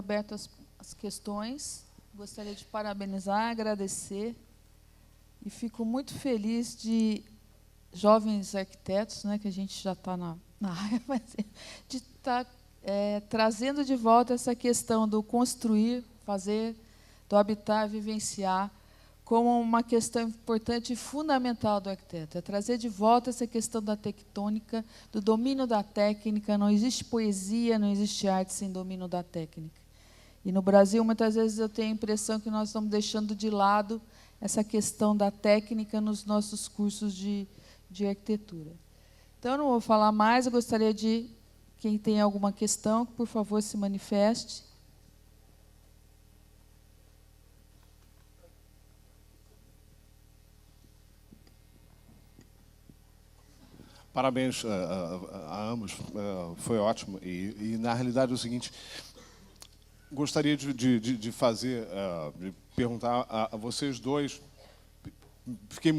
abertas as questões. Gostaria de parabenizar, agradecer. E fico muito feliz de jovens arquitetos, né, que a gente já está na área, mas de estar trazendo de volta essa questão do construir, fazer, do habitar, vivenciar, como uma questão importante e fundamental do arquiteto. É trazer de volta essa questão da tectônica, do domínio da técnica. Não existe poesia, não existe arte sem domínio da técnica. E no Brasil, muitas vezes, eu tenho a impressão que nós estamos deixando de lado essa questão da técnica nos nossos cursos de arquitetura. Então, eu não vou falar mais, eu gostaria de, quem tem alguma questão, por favor, se manifeste. Parabéns a ambos, foi ótimo. E, na realidade, é o seguinte, gostaria de fazer, de perguntar a vocês dois. Fiquei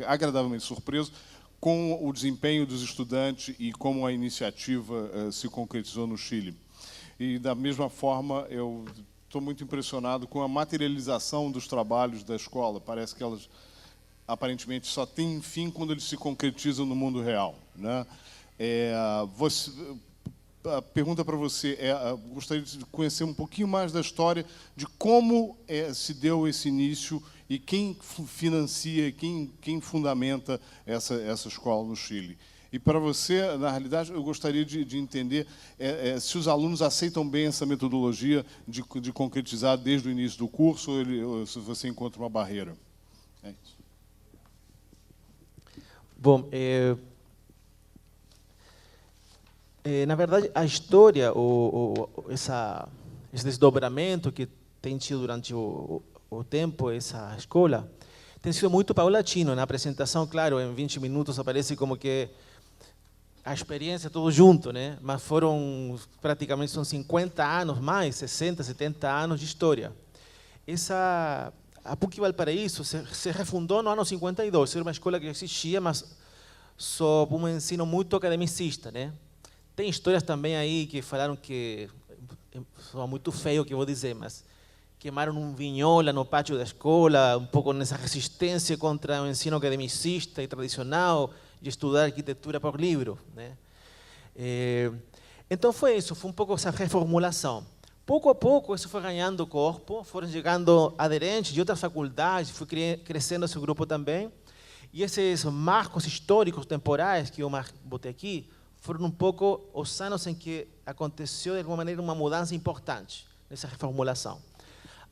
agradavelmente surpreso com o desempenho dos estudantes e como a iniciativa se concretizou no Chile. E, da mesma forma, eu estou muito impressionado com a materialização dos trabalhos da escola. Parece que elas, aparentemente, só têm fim quando eles se concretizam no mundo real, né? A pergunta para você gostaria de conhecer um pouquinho mais da história de como se deu esse início e quem financia, quem fundamenta essa escola no Chile. E para você, na realidade, eu gostaria de entender se os alunos aceitam bem essa metodologia de concretizar desde o início do curso ou se você encontra uma barreira. É isso. Bom, na verdade, a história, esse desdobramento que tem tido durante o tempo, essa escola, tem sido muito paulatino. Na apresentação, claro, em 20 minutos aparece como que a experiência tudo junto, né? Mas praticamente são 50 anos mais, 60, 70 anos de história. A PUC Valparaíso se refundou no ano 52, era uma escola que existia, mas sob um ensino muito academicista, né? Tem histórias também aí que falaram que, são muito feio o que eu vou dizer, mas queimaram um vinhola no pátio da escola, um pouco nessa resistência contra o ensino academicista e tradicional de estudar arquitetura por livro, né? Então foi isso, foi um pouco essa reformulação. Pouco a pouco isso foi ganhando corpo, foram chegando aderentes de outras faculdades, foi crescendo esse grupo também, e esses marcos históricos temporais que eu botei aqui, foram um pouco os anos em que aconteceu, de alguma maneira, uma mudança importante nessa reformulação.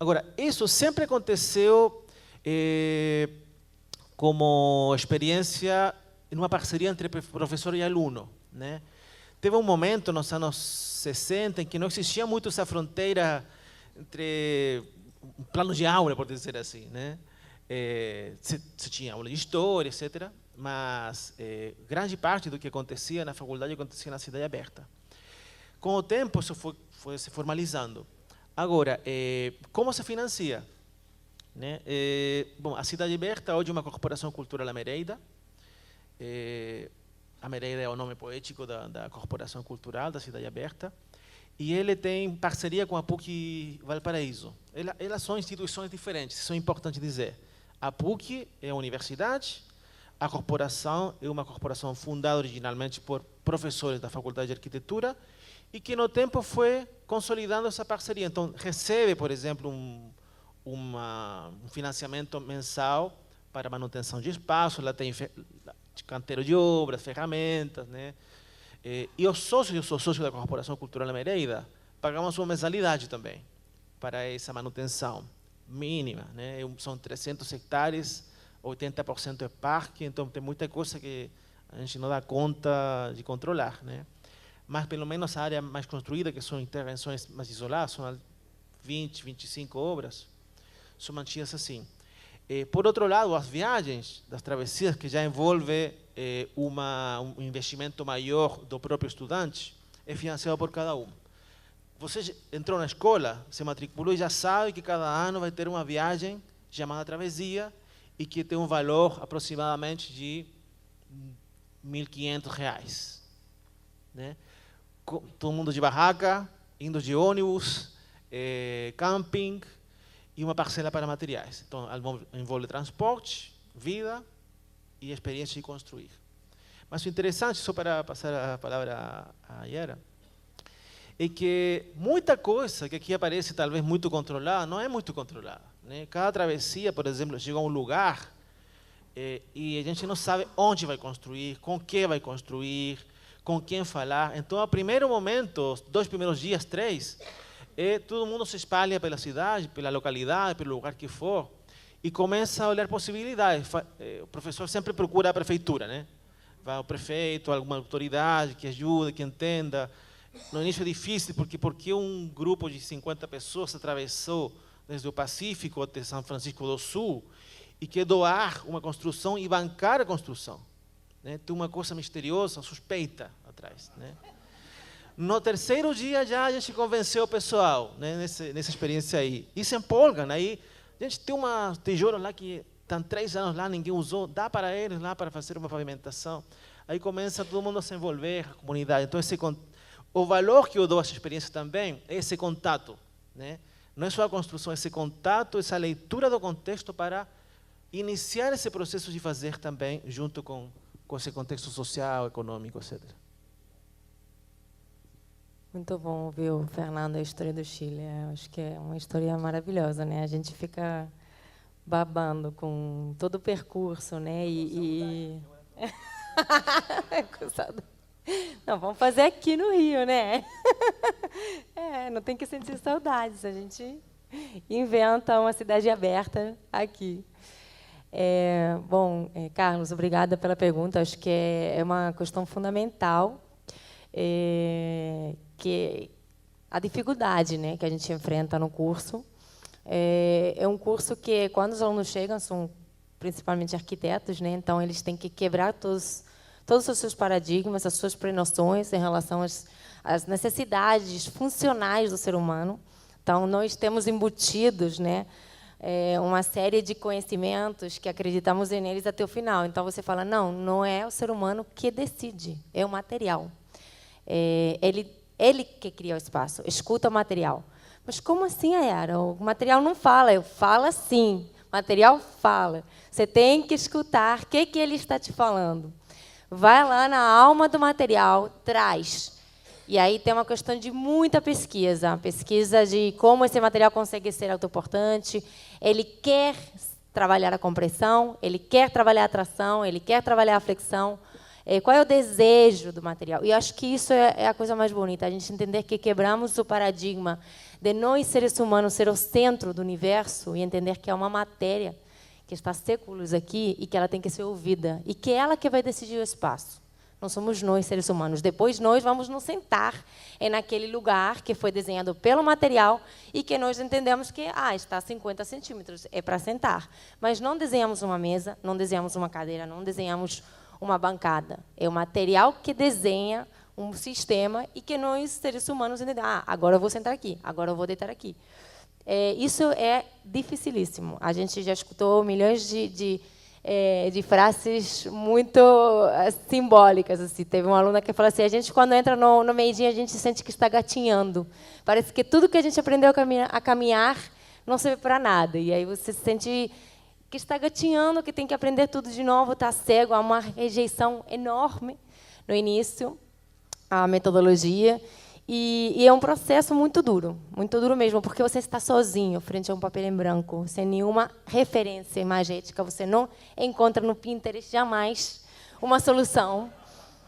Agora, isso sempre aconteceu como experiência em uma parceria entre professor e aluno, né? Teve um momento, nos anos 60, em que não existia muito essa fronteira entre planos de aula, por dizer assim, né? Se tinha aula de história, etc., mas grande parte do que acontecia na faculdade acontecia na cidade aberta. Com o tempo, isso foi se formalizando. Agora, como se financia? Né? Bom, a cidade aberta hoje é uma corporação cultural Amereida. Amereida é o nome poético da corporação cultural da cidade aberta. E ele tem parceria com a PUC Valparaíso. Elas são instituições diferentes, isso é importante dizer. A PUC é a universidade, a corporação é uma corporação fundada originalmente por professores da Faculdade de Arquitetura e que no tempo foi consolidando essa parceria. Então, recebe, por exemplo, um financiamento mensal para manutenção de espaço, ela tem canteiro de obras, ferramentas, né? E os sócios, eu sou sócio da Corporação Cultural Amereida, pagamos uma mensalidade também para essa manutenção mínima, né? São 300 hectares, 80% é parque, então tem muita coisa que a gente não dá conta de controlar, né? Mas pelo menos a área mais construída, que são intervenções mais isoladas, são 20, 25 obras, são mantidas assim. Por outro lado, as viagens das travessias, que já envolve um investimento maior do próprio estudante, é financiado por cada um. Você entrou na escola, se matriculou e já sabe que cada ano vai ter uma viagem chamada travessia e que tem um valor aproximadamente de R$ 1.500, né? Todo mundo de barraca, indo de ônibus, camping e uma parcela para materiais. Então, envolve transporte, vida e experiência de construir. Mas o interessante, só para passar a palavra a Yara, é que muita coisa que aqui aparece talvez muito controlada, não é muito controlada, né? Cada travessia, por exemplo, chega a um lugar e a gente não sabe onde vai construir, com que vai construir, com quem falar. Então, ao primeiro momento, os 2 primeiros dias, 3, todo mundo se espalha pela cidade, pela localidade, pelo lugar que for, e começa a olhar possibilidades. O professor sempre procura a prefeitura, né? Vai ao prefeito, alguma autoridade que ajude, que entenda. No início é difícil, porque um grupo de 50 pessoas atravessou desde o Pacífico até São Francisco do Sul e quer doar uma construção e bancar a construção, né? Tem uma coisa misteriosa, suspeita atrás, né? No terceiro dia já a gente convenceu o pessoal, né, nessa experiência aí. E se empolgam. Aí a gente tem uma tijolo lá que estão 3 anos lá, ninguém usou, dá para eles lá para fazer uma pavimentação. Aí começa todo mundo a se envolver, a comunidade. Então, o valor que eu dou a essa experiência também é esse contato, né? Não é só a construção, esse contato, essa leitura do contexto para iniciar esse processo de fazer também junto com esse contexto social, econômico, etc. Muito bom ouvir o Fernando, a história do Chile. Eu acho que é uma história maravilhosa, né? A gente fica babando com todo o percurso, né? Não, vamos fazer aqui no Rio, né? Não tem que sentir saudades. A gente inventa uma cidade aberta aqui. Carlos, obrigada pela pergunta. Acho que é uma questão fundamental, que a dificuldade, né, que a gente enfrenta no curso. É um curso que, quando os alunos chegam, são principalmente arquitetos, né? Então eles têm que quebrar todos os seus paradigmas, as suas prenoções em relação às necessidades funcionais do ser humano. Então, nós temos embutidos, né, uma série de conhecimentos que acreditamos neles até o final. Então, você fala, não é o ser humano que decide, é o material. Ele que cria o espaço, escuta o material. Mas como assim, Ayara? O material não fala. Eu falo sim, o material fala. Você tem que escutar o que ele está te falando. Vai lá na alma do material, traz. E aí tem uma questão de muita pesquisa de como esse material consegue ser autoportante. Ele quer trabalhar a compressão, ele quer trabalhar a tração, ele quer trabalhar a flexão. Qual é o desejo do material? E eu acho que isso é a coisa mais bonita, a gente entender que quebramos o paradigma de nós, seres humanos, ser o centro do universo e entender que é uma matéria que está há séculos aqui e que ela tem que ser ouvida. E que é ela que vai decidir o espaço. Não somos nós, seres humanos. Depois, nós vamos nos sentar naquele lugar que foi desenhado pelo material e que nós entendemos que está a 50 centímetros, é para sentar. Mas não desenhamos uma mesa, não desenhamos uma cadeira, não desenhamos uma bancada. É o material que desenha um sistema e que nós, seres humanos, entendemos. Agora eu vou sentar aqui, agora eu vou deitar aqui. Isso é dificilíssimo. A gente já escutou milhões de frases muito simbólicas. Assim. Teve uma aluna que falou assim, a gente, quando entra no meio-dia, a gente sente que está gatinhando. Parece que tudo que a gente aprendeu a caminhar não serve para nada. E aí você se sente que está gatinhando, que tem que aprender tudo de novo, está cego, há uma rejeição enorme no início, a metodologia. E é um processo muito duro mesmo, porque você está sozinho, frente a um papel em branco, sem nenhuma referência imagética, você não encontra no Pinterest jamais uma solução.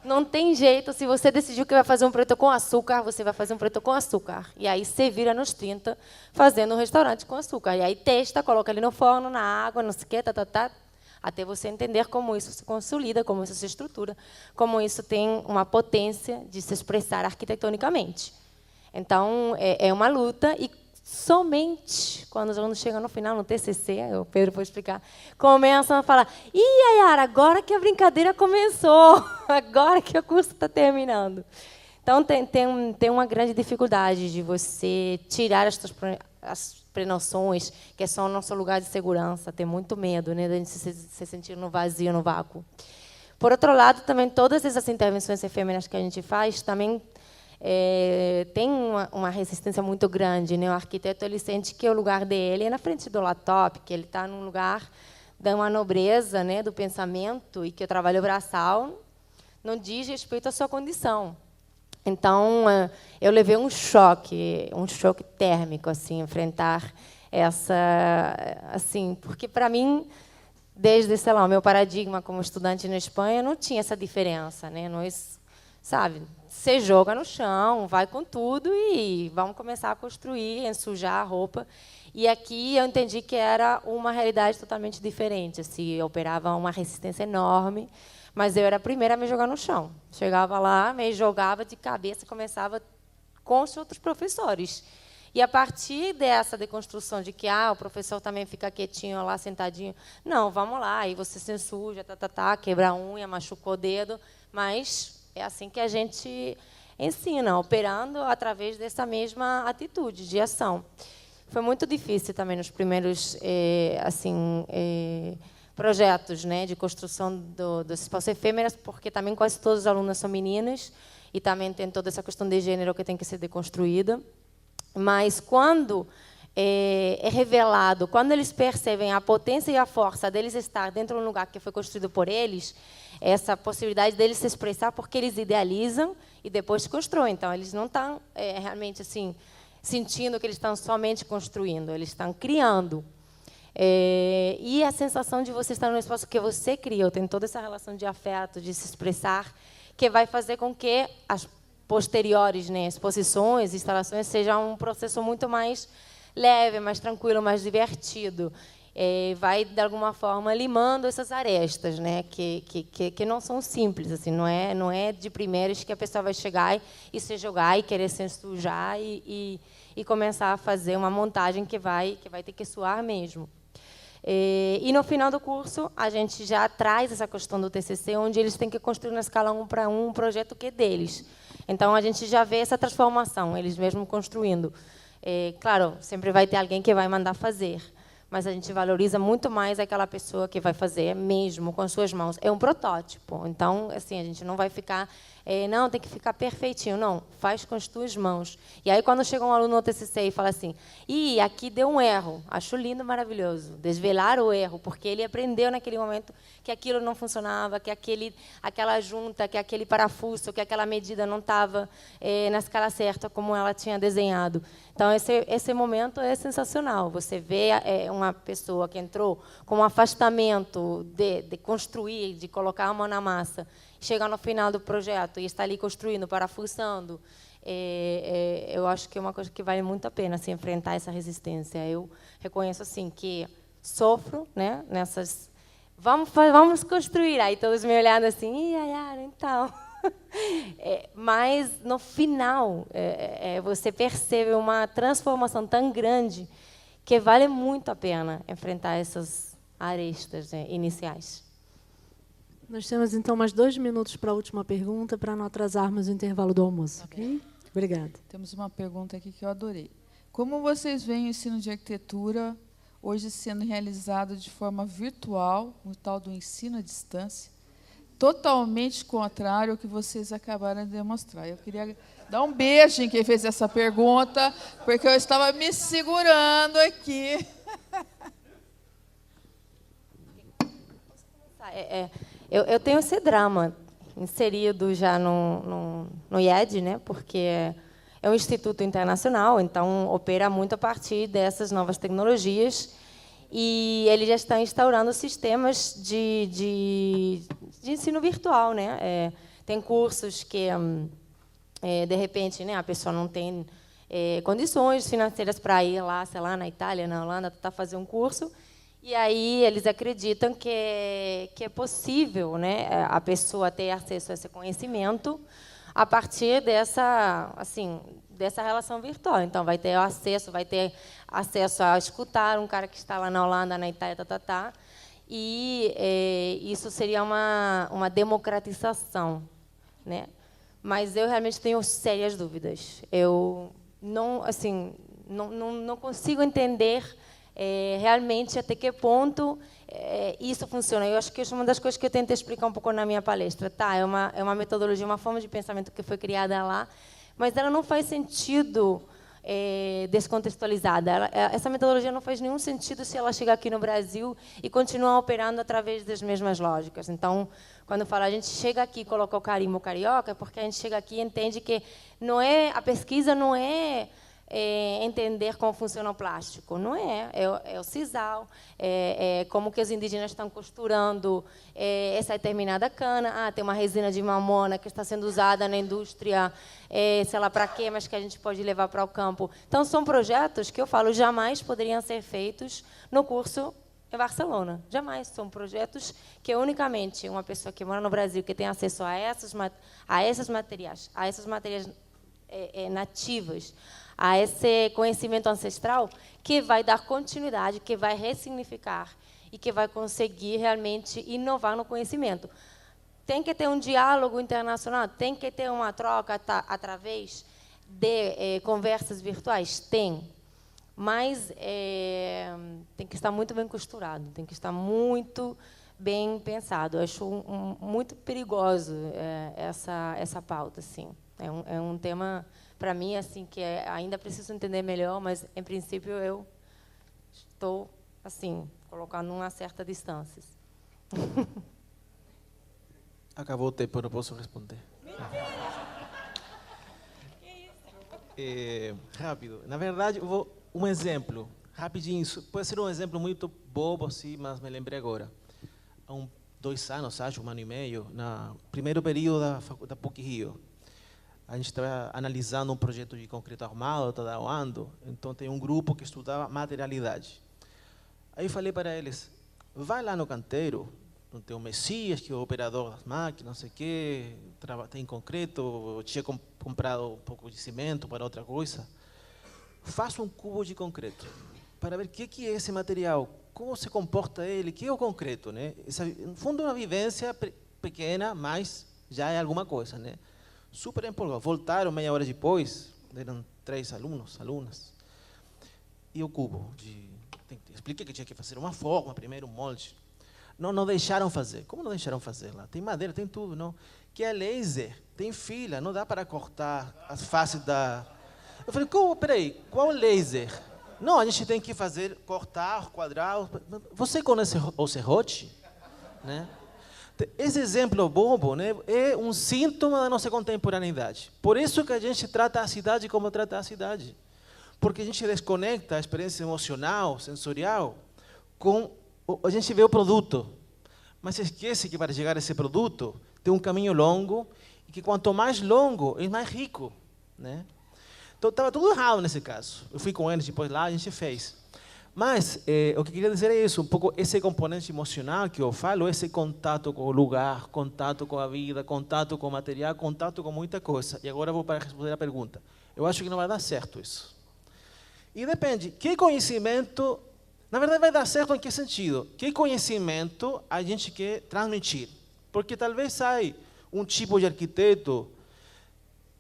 Não tem jeito, se você decidiu que vai fazer um preto com açúcar, você vai fazer um preto com açúcar. E aí você vira nos 30, fazendo um restaurante com açúcar. E aí testa, coloca ali no forno, na água, não sei o quê, até você entender como isso se consolida, como isso se estrutura, como isso tem uma potência de se expressar arquitetonicamente. Então, é uma luta, e somente quando os alunos chegam no final, no TCC, o Pedro pode explicar, começam a falar, Ayara, agora que a brincadeira começou, agora que o curso está terminando. Então, tem uma grande dificuldade de você tirar as prenoções, que são o nosso lugar de segurança, ter muito medo, né, de a gente se sentir no vazio, no vácuo. Por outro lado, também todas essas intervenções efêmeras que a gente faz também tem uma resistência muito grande, né? O arquiteto ele sente que o lugar dele é na frente do laptop, que ele está num lugar de uma nobreza, né, do pensamento, e que o trabalho braçal não diz respeito à sua condição. Então, eu levei um choque térmico, assim, enfrentar essa, assim, porque para mim, desde, sei lá, o meu paradigma como estudante na Espanha, não tinha essa diferença, né? Nós, sabe, você joga no chão, vai com tudo e vamos começar a construir, ensujar a roupa. E aqui eu entendi que era uma realidade totalmente diferente. Assim, eu operava uma resistência enorme, mas eu era a primeira a me jogar no chão. Chegava lá, me jogava de cabeça, começava com os outros professores. E a partir dessa deconstrução de que o professor também fica quietinho lá, sentadinho, não, vamos lá, aí você se ensuja, quebra a unha, machucou o dedo, mas é assim que a gente ensina, operando através dessa mesma atitude de ação. Foi muito difícil também nos primeiros projetos, né, de construção dos espaços efêmeros, porque também quase todos os alunos são meninas e também tem toda essa questão de gênero que tem que ser deconstruída. Mas quando é revelado, quando eles percebem a potência e a força deles estar dentro de um lugar que foi construído por eles, essa possibilidade deles se expressar, porque eles idealizam e depois constroem. Então, eles não estão realmente assim sentindo que eles estão somente construindo, eles estão criando. E a sensação de você estar num espaço que você criou, tem toda essa relação de afeto, de se expressar, que vai fazer com que as posteriores, né, exposições, instalações, seja um processo muito mais leve, mais tranquilo, mais divertido. Vai, de alguma forma, limando essas arestas, né, que não são simples. Assim, não é de primeiras que a pessoa vai chegar e se jogar e querer se sujar e começar a fazer uma montagem que vai ter que suar mesmo. E no final do curso, a gente já traz essa questão do TCC, onde eles têm que construir na escala 1 para 1 um projeto que é deles. Então, a gente já vê essa transformação, eles mesmos construindo. Claro, sempre vai ter alguém que vai mandar fazer, mas a gente valoriza muito mais aquela pessoa que vai fazer mesmo com suas mãos. É um protótipo, então, assim, a gente não vai ficar... não, tem que ficar perfeitinho. Não, faz com as tuas mãos. E aí, quando chega um aluno no TCC e fala assim, aqui deu um erro, acho lindo, maravilhoso, desvelar o erro, porque ele aprendeu naquele momento que aquilo não funcionava, que aquela junta, que aquele parafuso, que aquela medida não estava na escala certa, como ela tinha desenhado. Então, esse momento é sensacional. Você vê uma pessoa que entrou com um afastamento de construir, de colocar a mão na massa, chega no final do projeto e está ali construindo, parafusando, eu acho que é uma coisa que vale muito a pena assim, enfrentar essa resistência. Eu reconheço assim que sofro, né, nessas... Vamos construir. Aí todos me olhando assim, Yara, então... mas, no final, você percebe uma transformação tão grande que vale muito a pena enfrentar essas arestas, né, iniciais. Nós temos, então, mais 2 minutos para a última pergunta, para não atrasarmos o intervalo do almoço. Ok? Obrigada. Temos uma pergunta aqui que eu adorei. Como vocês veem o ensino de arquitetura hoje sendo realizado de forma virtual, o tal do ensino à distância, totalmente contrário ao que vocês acabaram de demonstrar? Eu queria dar um beijo em quem fez essa pergunta, porque eu estava me segurando aqui. Eu tenho esse drama inserido já no IED, né, porque é um instituto internacional, então opera muito a partir dessas novas tecnologias, e ele já está instaurando sistemas de ensino virtual, né? Tem cursos que, de repente, né, a pessoa não tem condições financeiras para ir lá, sei lá, na Itália, na Holanda, tentar fazer um curso, e aí eles acreditam que é possível, né, a pessoa ter acesso a esse conhecimento a partir dessa relação virtual. Então, vai ter acesso a escutar um cara que está lá na Holanda, na Itália, e isso seria uma democratização, né? Mas eu realmente tenho sérias dúvidas. Eu não consigo entender realmente até que ponto isso funciona. Eu acho que isso é uma das coisas que eu tento explicar um pouco na minha palestra. É uma metodologia, uma forma de pensamento que foi criada lá, mas ela não faz sentido descontextualizada. Essa metodologia não faz nenhum sentido se ela chegar aqui no Brasil e continuar operando através das mesmas lógicas. Então, quando fala a gente chega aqui e coloca o carimbo carioca, é porque a gente chega aqui e entende que a pesquisa não é entender como funciona o plástico, não é o sisal, é como que os indígenas estão costurando essa determinada cana, tem uma resina de mamona que está sendo usada na indústria, sei lá para quê, mas que a gente pode levar para o campo. Então, são projetos que eu falo jamais poderiam ser feitos no curso em Barcelona, jamais. São projetos que unicamente uma pessoa que mora no Brasil, que tem acesso a esses materiais nativas, a esse conhecimento ancestral, que vai dar continuidade, que vai ressignificar e que vai conseguir realmente inovar no conhecimento. Tem que ter um diálogo internacional, tem que ter uma troca através de conversas virtuais? Tem. Mas tem que estar muito bem costurado, tem que estar muito bem pensado. Eu acho muito perigoso essa pauta, assim. É um tema, para mim, assim, que ainda preciso entender melhor, mas, em princípio, eu estou, assim, colocando uma certa distância. Acabou o tempo, eu não posso responder. Rápido. Na verdade, um exemplo, rapidinho. Pode ser um exemplo muito bobo, assim, mas me lembrei agora. Há 2 anos, acho, 1 ano e meio, no primeiro período da PUC-Rio, a gente estava analisando um projeto de concreto armado, toda ano, então tem um grupo que estudava materialidade. Aí eu falei para eles, vai lá no canteiro, não tem o Messias, que é o operador das máquinas, não sei o quê, tem concreto, tinha comprado um pouco de cimento para outra coisa. Faça um cubo de concreto, para ver o que é esse material, como se comporta ele, o que é o concreto, né? No fundo, é uma vivência pequena, mas já é alguma coisa, né? Super empolgado. Voltaram meia hora depois, eram 3 alunas, e o cubo. Expliquei que tinha que fazer uma forma, primeiro um molde. Não deixaram fazer. Como não deixaram fazer lá? Tem madeira, tem tudo, não. Que é laser, tem fila, não dá para cortar as faces da... Eu falei, peraí, qual laser? Não, a gente tem que cortar, quadrar... Você conhece o serrote? Né? Esse exemplo bobo, né, é um síntoma da nossa contemporaneidade. Por isso que a gente trata a cidade como trata a cidade. Porque a gente desconecta a experiência emocional, sensorial, com... A gente vê o produto, mas se esquece que para chegar a esse produto tem um caminho longo e que quanto mais longo, é mais rico, né? Então, estava tudo errado nesse caso. Eu fui com eles, depois lá a gente fez. Mas o que eu queria dizer é isso, um pouco esse componente emocional que eu falo, esse contato com o lugar, contato com a vida, contato com o material, contato com muita coisa. E agora eu vou para responder a pergunta. Eu acho que não vai dar certo isso. E depende, que conhecimento... Na verdade, vai dar certo em que sentido? Que conhecimento a gente quer transmitir? Porque talvez sai um tipo de arquiteto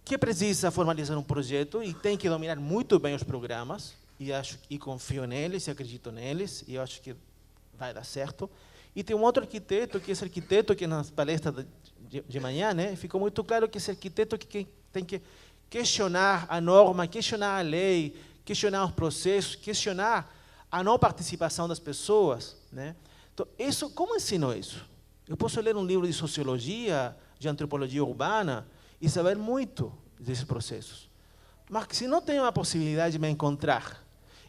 que precisa formalizar um projeto e tem que dominar muito bem os programas, e confio neles, e acredito neles, e eu acho que vai dar certo. E tem um outro arquiteto, que é esse arquiteto que nas palestras de manhã, né, ficou muito claro que esse arquiteto que tem que questionar a norma, questionar a lei, questionar os processos, questionar a não participação das pessoas, né? Então, como ensino isso? Eu posso ler um livro de sociologia, de antropologia urbana, e saber muito desses processos. Mas se não tenho a possibilidade de me encontrar,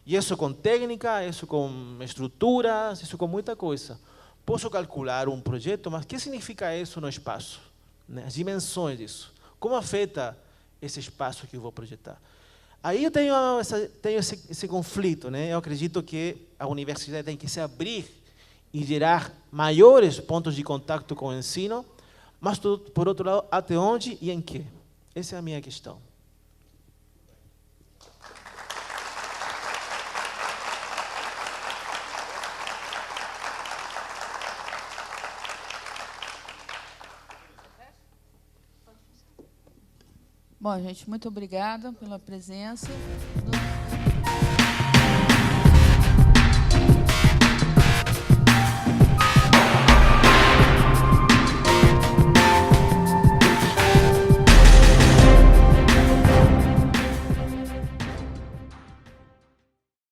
e isso com técnica, isso com estruturas, isso com muita coisa, posso calcular um projeto, mas o que significa isso no espaço? Né? As dimensões disso. Como afeta esse espaço que eu vou projetar? Aí eu tenho esse conflito, né? Eu acredito que a universidade tem que se abrir e gerar maiores pontos de contato com o ensino, mas, por outro lado, até onde e em que? Essa é a minha questão. Bom, gente, muito obrigada pela presença.